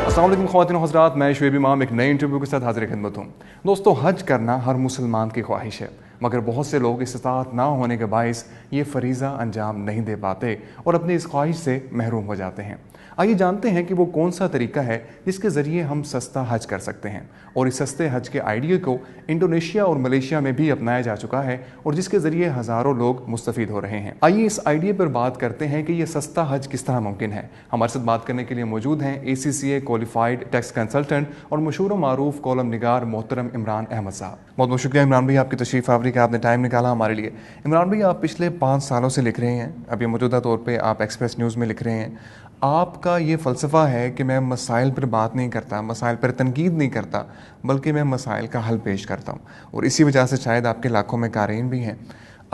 अस्सलाम वालेकुम ख़वातीन और हज़रात, मैं शुएब इमाम एक नए इंटरव्यू के साथ हाज़िर खिदमत हूँ। दोस्तों, हज करना हर मुसलमान की ख्वाहिश है, मगर बहुत से लोग इस्तात ना होने के बायस ये फ़रीज़ा अंजाम नहीं दे पाते और अपनी इस ख्वाहिश से महरूम हो जाते हैं। आइए जानते हैं कि वो कौन सा तरीका है जिसके ज़रिए हम सस्ता हज कर सकते हैं, और इस सस्ते हज के आइडिया को इंडोनेशिया और मलेशिया में भी अपनाया जा चुका है और जिसके ज़रिए हज़ारों लोग मुस्तफ़ीद हो रहे हैं। आइए इस आइडिया पर बात करते हैं कि ये सस्ता हज किस तरह मुमकिन है। हमारे साथ बात करने के लिए मौजूद हैं ACCA क्वालिफाइड टैक्स कंसल्टेंट और मशहूर व मारूफ कॉलम निगार मोहतरम इमरान अहमद साहब। बहुत बहुत शुक्रिया इमरान भाई, आपकी तशरीफ़ आवरी का आपने टाइम निकाला हमारे लिए। इमरान भाई, आप पिछले 5 सालों से लिख रहे हैं, अभी मौजूदा तौर पर आप एक्सप्रेस न्यूज़ में लिख रहे हैं। आपका ये फ़लसफ़ा है कि मैं मसाइल पर बात नहीं करता, मसाइल पर तनकीद नहीं करता, बल्कि मैं मसाइल का हल पेश करता हूँ, और इसी वजह से शायद आपके लाखों में क़ारीन भी हैं।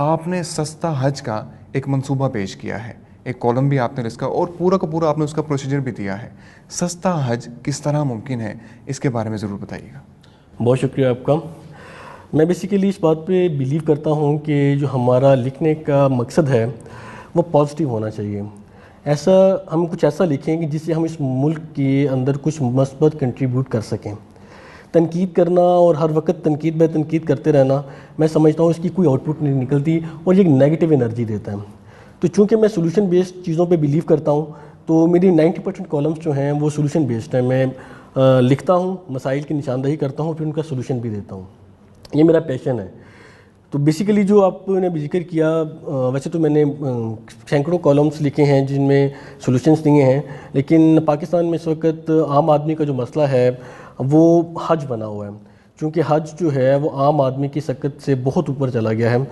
आपने सस्ता हज का एक मंसूबा पेश किया है, एक कॉलम भी आपने इसका, और पूरा का पूरा आपने उसका प्रोसीजर भी दिया है। सस्ता हज किस तरह मुमकिन है, इसके बारे में ज़रूर बताइएगा। बहुत शुक्रिया आपका। मैं बेसिकली इस बात पे बिलीव करता हूँ कि जो हमारा लिखने का मकसद है वो पॉजिटिव होना चाहिए। ऐसा हम कुछ ऐसा लिखें कि जिससे हम इस मुल्क के अंदर कुछ मस्बत कंट्रीब्यूट कर सकें। तनकीद करना और हर वक्त तनकीद बाय तनकीद करते रहना, मैं समझता हूँ इसकी कोई आउटपुट नहीं निकलती और ये एक नेगेटिव एनर्जी देता है। तो चूँकि मैं सोल्यूशन बेस्ड चीज़ों पे बिलीव करता हूँ, तो मेरी 90% कॉलम्स जो हैं वो सोल्यूशन बेस्ड हैं। मैं लिखता हूँ, मसाइल की निशानदही करता हूँ, फिर उनका सोल्यूशन भी देता हूँ। ये मेरा पैशन है। तो बेसिकली जो आपने जिक्र किया, वैसे तो मैंने सैकड़ों कॉलम्स लिखे हैं जिनमें सॉल्यूशंस दिए हैं, लेकिन पाकिस्तान में इस वक्त आम आदमी का जो मसला है वो हज बना हुआ है। क्योंकि हज जो है वो आम आदमी की सकत से बहुत ऊपर चला गया है।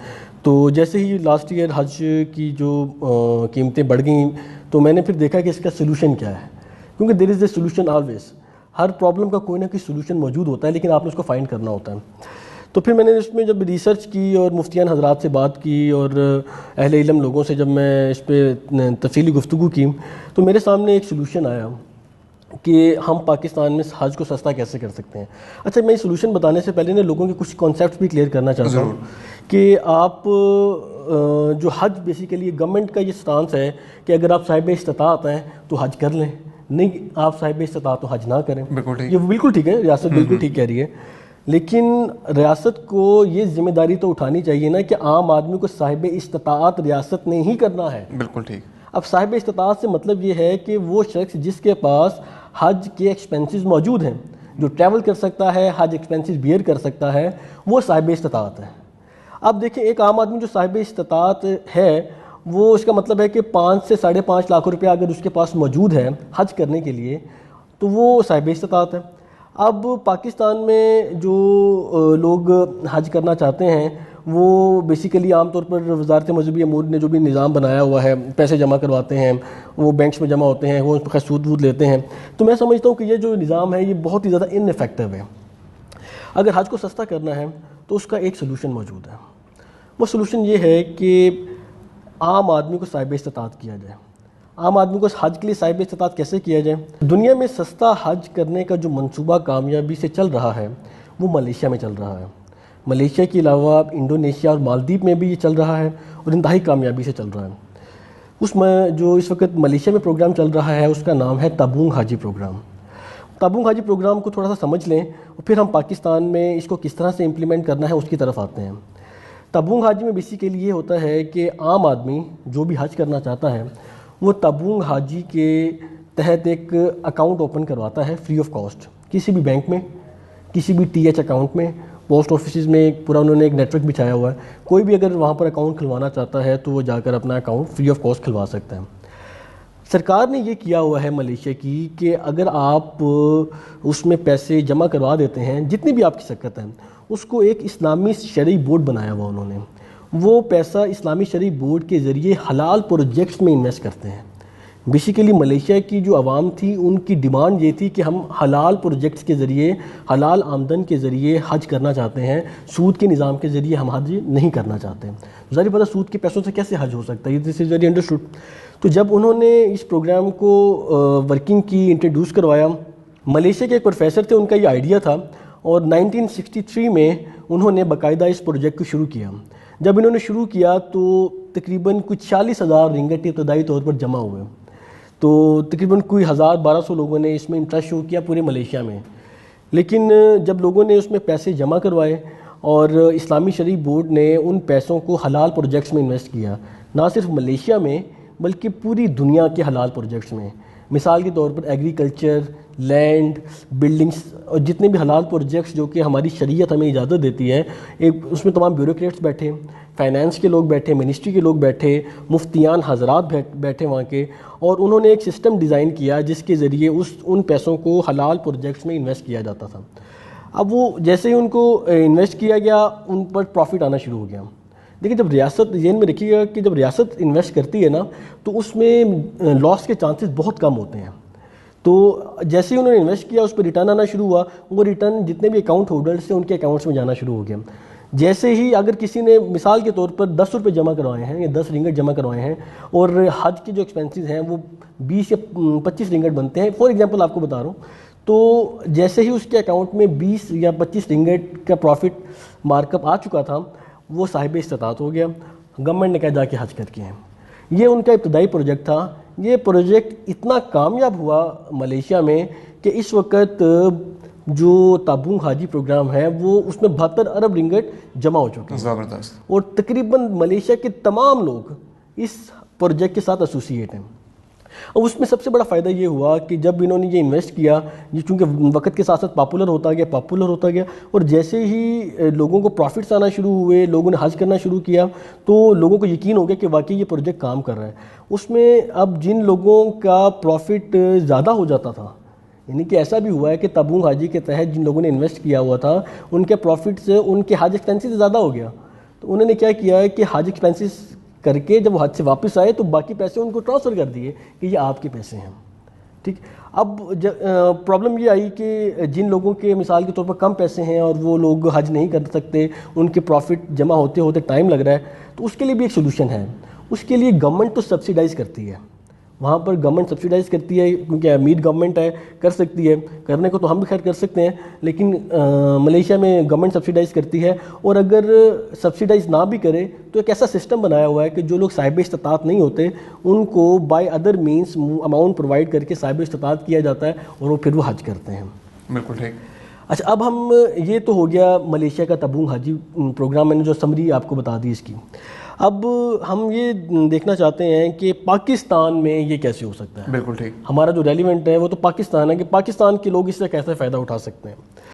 तो जैसे ही लास्ट ईयर हज की जो कीमतें बढ़ गई, तो मैंने फिर देखा कि इसका सोल्यूशन क्या है, क्योंकि there is a solution always. हर प्रॉब्लम का कोई ना कोई सोल्यूशन मौजूद होता है, लेकिन आपने उसको फाइंड करना होता है। तो फिर मैंने इसमें जब रिसर्च की और मुफ्तियान हजरात से बात की और अहले इल्म लोगों से जब मैं इस पर तफसीली गुफ्तगू की, तो मेरे सामने एक सोल्यूशन आया कि हम पाकिस्तान में हज को सस्ता कैसे कर सकते हैं। अच्छा, मैं सोल्यूशन बताने से पहले ना लोगों के कुछ कॉन्सेप्ट भी क्लियर करना चाहता हूँ कि आप जो हज बेसिकली गवर्नमेंट का ये स्टांस है कि अगर आप साहिब इस्तात हैं तो हज कर लें, नहीं आप साहिब इस्तात तो हज ना करें। ये बिल्कुल ठीक है, रियासत बिल्कुल ठीक कह रही है, लेकिन रियासत को ये जिम्मेदारी तो उठानी चाहिए ना कि आम आदमी को साहिब इस्तात रियासत ने ही करना है। बिल्कुल ठीक। अब साहिब इस्तात से मतलब ये है कि वो शख्स जिसके पास हज के एक्सपेंसेस मौजूद हैं, जो ट्रैवल कर सकता है, हज एक्सपेंसेस बियर कर सकता है, वो साहिब इस्तात है। अब देखिए, एक आम आदमी जो साहिब इस्तात है, वो इसका मतलब है कि 5 से 5.5 लाख रुपया अगर उसके पास मौजूद है हज करने के लिए, तो वो साहिब इस्तात है। अब पाकिस्तान में जो लोग हज करना चाहते हैं वो बेसिकली आमतौर पर वज़ारत मज़हबी अमूर ने जो भी निज़ाम बनाया हुआ है, पैसे जमा करवाते हैं, वो बैंक्स में जमा होते हैं, वो उस पर सूद वूद लेते हैं। तो मैं समझता हूँ कि ये जो निज़ाम है ये बहुत ही ज़्यादा इनफेक्टिव है। अगर हज को सस्ता करना है तो उसका एक सलूशन मौजूद है। वो सलूशन ये है कि आम आदमी को साहिब इस्तात किया जाए। आम आदमी को हज के लिए साहिब इस्तात कैसे किया जाए? दुनिया में सस्ता हज करने का जो मंसूबा कामयाबी से चल रहा है वो मलेशिया में चल रहा है। मलेशिया के अलावा इंडोनेशिया और मालदीव में भी ये चल रहा है और इंतहाई कामयाबी से चल रहा है। उसमें जो इस वक्त मलेशिया में प्रोग्राम चल रहा है उसका नाम है तबूंग हाजी प्रोग्राम। तबूंग हाजी प्रोग्राम को थोड़ा सा समझ लें और फिर हम पाकिस्तान में इसको किस तरह से इम्प्लीमेंट करना है उसकी तरफ आते हैं। तबूंग हाजी में बेसिकली ये होता है कि आम आदमी जो भी हज करना चाहता है वो तबूंग हाजी के तहत एक अकाउंट ओपन करवाता है फ्री ऑफ कॉस्ट, किसी भी बैंक में, किसी भी TH अकाउंट में, पोस्ट ऑफिस में पूरा उन्होंने एक नेटवर्क बिछाया हुआ है। कोई भी अगर वहाँ पर अकाउंट खुलवाना चाहता है तो वो जाकर अपना अकाउंट फ्री ऑफ कॉस्ट खुलवा सकता है। सरकार ने ये किया हुआ है मलेशिया की कि अगर आप उसमें पैसे जमा करवा देते हैं, जितनी भी आपकी सकत है, उसको एक इस्लामी शरई बोर्ड बनाया हुआ उन्होंने, वो पैसा इस्लामी शरई बोर्ड के ज़रिए हलाल प्रोजेक्ट्स में इन्वेस्ट करते हैं। बेसिकली मलेशिया की जो आवाम थी उनकी डिमांड ये थी कि हम हलाल प्रोजेक्ट्स के ज़रिए, हलाल आमदन के ज़रिए हज करना चाहते हैं, सूद के निज़ाम के ज़रिए हम हज नहीं करना चाहते। ज़ाहिर पता सूद के पैसों से कैसे हज हो सकता है, ये दिस इज़ वेरी अंडरस्टूड। तो जब उन्होंने इस प्रोग्राम को वर्किंग की, इंट्रोड्यूस करवाया, मलेशिया के एक प्रोफेसर थे, उनका ये आइडिया था और 1963 में उन्होंने बाकायदा इस प्रोजेक्ट को शुरू किया। जब इन्होंने शुरू किया तो तकरीबन कुछ 40,000 रिंगट इब्तदाई तौर पर जमा हुए। تو تقریباً کوئی 1000-1200 لوگوں نے اس میں انٹرسٹ شو کیا پورے ملیشیا میں. لیکن جب لوگوں نے اس میں پیسے جمع کروائے اور اسلامی شرعی بورڈ نے ان پیسوں کو حلال پروجیکٹس میں انویسٹ کیا, نہ صرف ملیشیا میں بلکہ پوری دنیا کے حلال پروجیکٹس میں. مثال کے طور پر ایگریکلچر, لینڈ, بلڈنگس اور جتنے بھی حلال پروجیکٹس جو کہ ہماری شریعت ہمیں اجازت دیتی ہے, ایک اس میں تمام بیوروکریٹس بیٹھے, فائنانس کے لوگ بیٹھے, منسٹری کے لوگ بیٹھے, مفتیان حضرات بیٹھے وہاں کے, اور انہوں نے ایک سسٹم ڈیزائن کیا جس کے ذریعے ان پیسوں کو حلال پروجیکٹس میں انویسٹ کیا جاتا تھا. اب وہ جیسے ہی ان کو انویسٹ کیا گیا ان پر پروفٹ آنا شروع ہو گیا. لیکن جب ریاست, ذہن میں رکھیے گا کہ جب ریاست انویسٹ کرتی ہے نا تو اس میں لاس کے چانسز بہت کم ہوتے ہیں. تو جیسے ہی انہوں نے انویسٹ کیا اس پہ ریٹرن آنا شروع ہوا, وہ ریٹرن جتنے بھی اکاؤنٹ ہولڈرز تھے ان کے اکاؤنٹس میں جانا شروع ہو گیا. جیسے ہی اگر کسی نے مثال کے طور پر 10 روپے جمع کروائے ہیں یا 10 رنگٹ جمع کروائے ہیں اور حج کے جو ایکسپینسز ہیں وہ 20 یا 25 رنگٹ بنتے ہیں, فار ایگزامپل آپ کو بتا رہا ہوں, تو جیسے ہی اس کے اکاؤنٹ میں 20 یا 25 رنگٹ کا پروفٹ مارک اپ آ چکا تھا, وہ صاحب استطاعت ہو گیا. گورنمنٹ نے کہا جا کے حج کر کے ہیں. یہ ان کا ابتدائی پروجیکٹ تھا. یہ پروجیکٹ اتنا کامیاب ہوا ملیشیا میں کہ اس وقت جو تابونگ حاجی پروگرام ہے وہ اس میں 72 ارب رنگٹ جمع ہو چکے ہیں. زبردست. اور تقریباً ملیشیا کے تمام لوگ اس پروجیکٹ کے ساتھ ایسوسیٹ ہیں. اور اس میں سب سے بڑا فائدہ یہ ہوا کہ جب انہوں نے یہ انویسٹ کیا, یہ چونکہ وقت کے ساتھ ساتھ پاپولر ہوتا گیا اور جیسے ہی لوگوں کو پروفٹس آنا شروع ہوئے, لوگوں نے حج کرنا شروع کیا, تو لوگوں کو یقین ہو گیا کہ واقعی یہ پروجیکٹ کام کر رہا ہے. اس میں اب جن لوگوں کا پروفٹ زیادہ ہو جاتا تھا, یعنی کہ ایسا بھی ہوا ہے کہ تابونگ حاجی کے تحت جن لوگوں نے انویسٹ کیا ہوا تھا ان کے پروفٹ سے ان کے حج ایکسپینسز زیادہ ہو گیا, تو انہوں نے کیا کیا ہے کہ حج ایکسپینسز کر کے جب وہ حج سے واپس آئے تو باقی پیسے ان کو ٹرانسفر کر دیے کہ یہ آپ کے پیسے ہیں. ٹھیک. اب پرابلم یہ آئی کہ جن لوگوں کے مثال کے طور پر کم پیسے ہیں اور وہ لوگ حج نہیں کر سکتے, ان کے پروفٹ جمع ہوتے ہوتے ٹائم لگ رہا ہے, تو اس کے لیے بھی ایک سولوشن ہے. اس کے لیے گورنمنٹ تو سبسیڈائز کرتی ہے, وہاں پر گورنمنٹ سبسیڈائز کرتی ہے کیونکہ امیر گورنمنٹ ہے, کر سکتی ہے, کرنے کو تو ہم بھی خیر کر سکتے ہیں, لیکن ملیشیا میں گورنمنٹ سبسیڈائز کرتی ہے. اور اگر سبسیڈائز نہ بھی کرے تو ایک ایسا سسٹم بنایا ہوا ہے کہ جو لوگ صاحب استطاعت نہیں ہوتے ان کو by other means amount provide کر کے صاحب استطاعت کیا جاتا ہے اور وہ پھر وہ حج کرتے ہیں. بالکل ٹھیک. اچھا, اب ہم یہ تو ہو گیا ملیشیا کا تابونگ حاجی پروگرام, میں نے جو سمری آپ کو بتا دی اس کی. اب ہم یہ دیکھنا چاہتے ہیں کہ پاکستان میں یہ کیسے ہو سکتا ہے. بالکل ٹھیک. ہمارا جو ریلیونٹ ہے وہ تو پاکستان ہے کہ پاکستان کے لوگ اس سے کیسے فائدہ اٹھا سکتے ہیں.